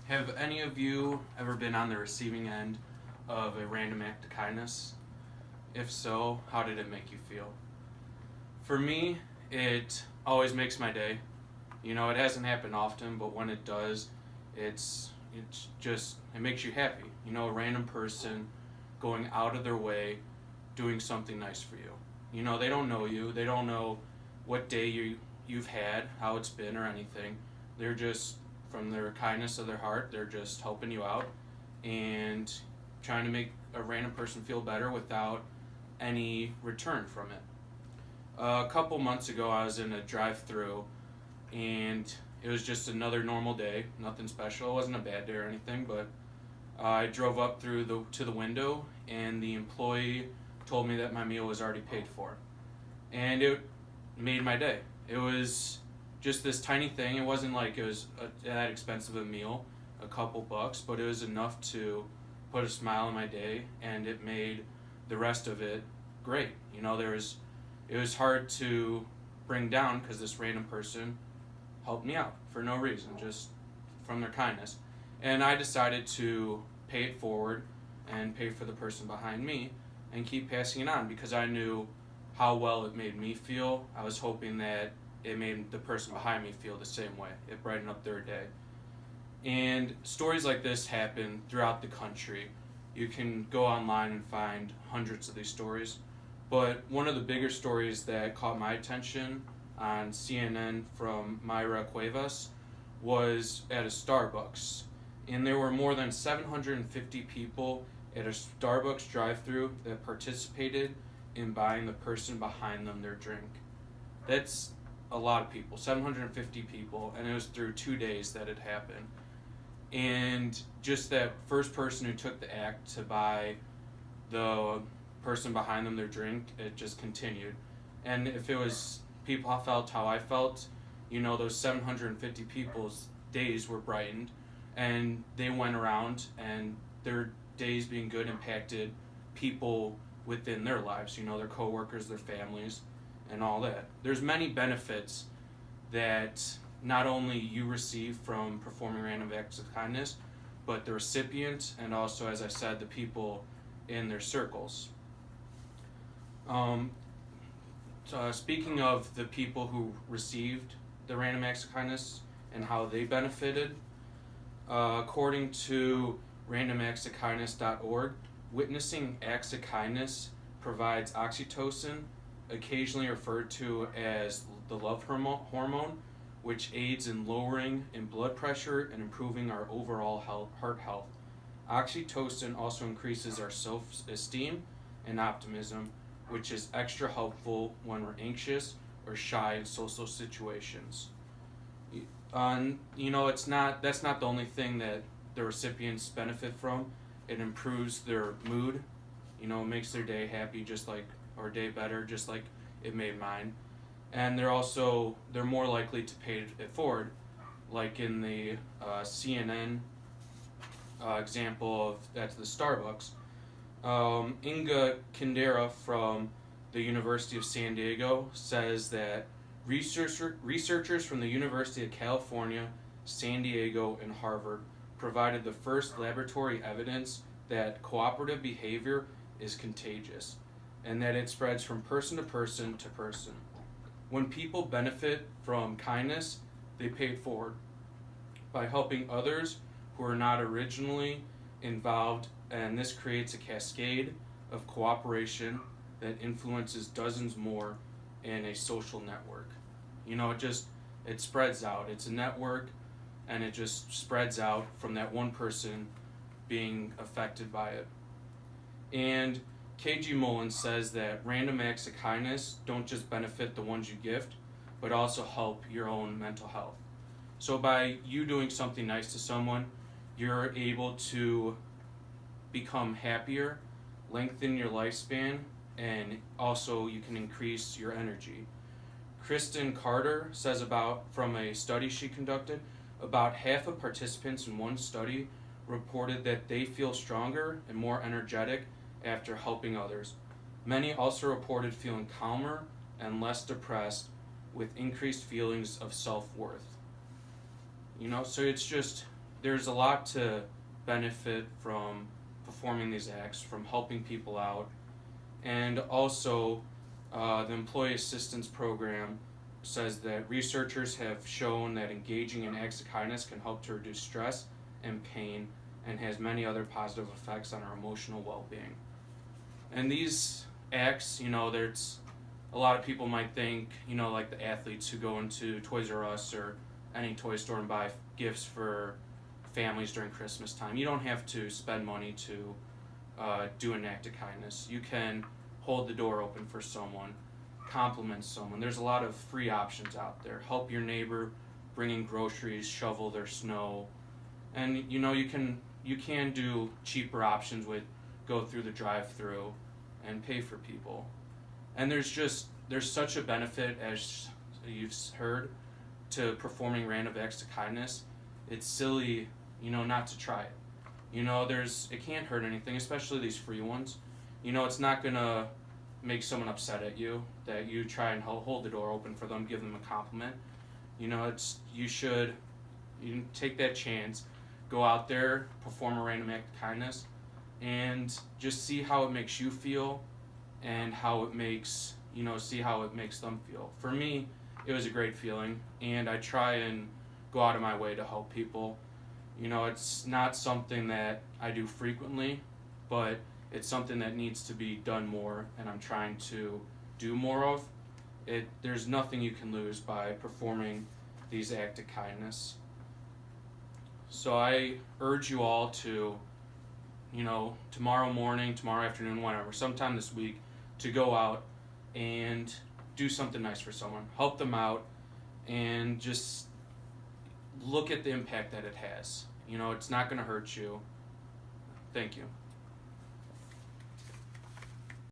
Have any of you ever been on the receiving end of a random act of kindness? If so, how did it make you feel? For me, it always makes my day. It hasn't happened often, but when it does, it makes you happy. A random person going out of their way doing something nice for you. They don't know you. They don't know what day you've had, how it's been or anything. They're just from their kindness of their heart, they're just helping you out and trying to make a random person feel better without any return from it. A couple months ago, I was in a drive-through, and it was just another normal day, nothing special. It wasn't a bad day or anything, but I drove up to the window, and the employee told me that my meal was already paid for, and it made my day. It was just this tiny thing. It wasn't like it was that expensive a meal, a couple bucks, but it was enough to put a smile on my day, and it made the rest of it great. It was hard to bring down because this random person helped me out for no reason, just from their kindness. And I decided to pay it forward and pay for the person behind me and keep passing it on because I knew how well it made me feel. I was hoping that it made the person behind me feel the same way. It brightened up their day. And stories like this happen throughout the country. You can go online and find hundreds of these stories. But one of the bigger stories that caught my attention on CNN from Mayra Cuevas was at a Starbucks. And there were more than 750 people at a Starbucks drive-thru that participated in buying the person behind them their drink. That's a lot of people, 750 people, and it was through 2 days that it happened. And just that first person who took the act to buy the person behind them their drink, it just continued. And if it was people felt how I felt, those 750 people's days were brightened, and they went around, and their days being good impacted people within their lives, their coworkers, their families, and all that. There's many benefits that not only you receive from performing random acts of kindness, but the recipient and also, as I said, the people in their circles. Speaking of the people who received the random acts of kindness and how they benefited, according to randomactsofkindness.org, witnessing acts of kindness provides oxytocin, occasionally referred to as the love hormone, which aids in lowering in blood pressure and improving our overall heart health. Oxytocin also increases our self-esteem and optimism, which is extra helpful when we're anxious or shy in social situations. That's not the only thing that the recipients benefit from. It improves their mood, makes their day happy or day better, just like it made mine. And they're more likely to pay it forward, like in the CNN example of that's the Starbucks. Inga Kindera from the University of San Diego says that researchers from the University of California, San Diego, and Harvard provided the first laboratory evidence that cooperative behavior is contagious and that it spreads from person to person to person. When people benefit from kindness, they pay it forward by helping others who are not originally involved, and this creates a cascade of cooperation that influences dozens more in a social network. It spreads out. It's a network, and it just spreads out from that one person being affected by it. And K.G. Mullins says that random acts of kindness don't just benefit the ones you gift, but also help your own mental health. So by you doing something nice to someone, you're able to become happier, lengthen your lifespan, and also you can increase your energy. Kristen Carter says from a study she conducted, about half of participants in one study reported that they feel stronger and more energetic after helping others. Many also reported feeling calmer and less depressed with increased feelings of self-worth. So it's just there's a lot to benefit from performing these acts, from helping people out, and also the Employee Assistance Program says that researchers have shown that engaging in acts of kindness can help to reduce stress and pain and has many other positive effects on our emotional well-being. And these acts, there's a lot of people might think, like the athletes who go into Toys R Us or any toy store and buy gifts for families during Christmas time. You don't have to spend money to do an act of kindness. You can hold the door open for someone, compliment someone. There's a lot of free options out there. Help your neighbor bring in groceries, shovel their snow, and you can do cheaper options with go through the drive-through and pay for people. And there's such a benefit, as you've heard, to performing random acts of kindness. It's silly, not to try it. It can't hurt anything, especially these free ones. It's not gonna make someone upset at you that you try and hold the door open for them, give them a compliment. You take that chance, go out there, perform a random act of kindness, and just see how it makes you feel, and how it makes see how it makes them feel. For me, it was a great feeling, and I try and go out of my way to help people. It's not something that I do frequently, but it's something that needs to be done more, and I'm trying to do more of it. There's nothing you can lose by performing these acts of kindness. So I urge you all to, tomorrow morning, tomorrow afternoon, whenever, sometime this week, to go out and do something nice for someone. Help them out, and just look at the impact that it has. It's not going to hurt you. Thank you.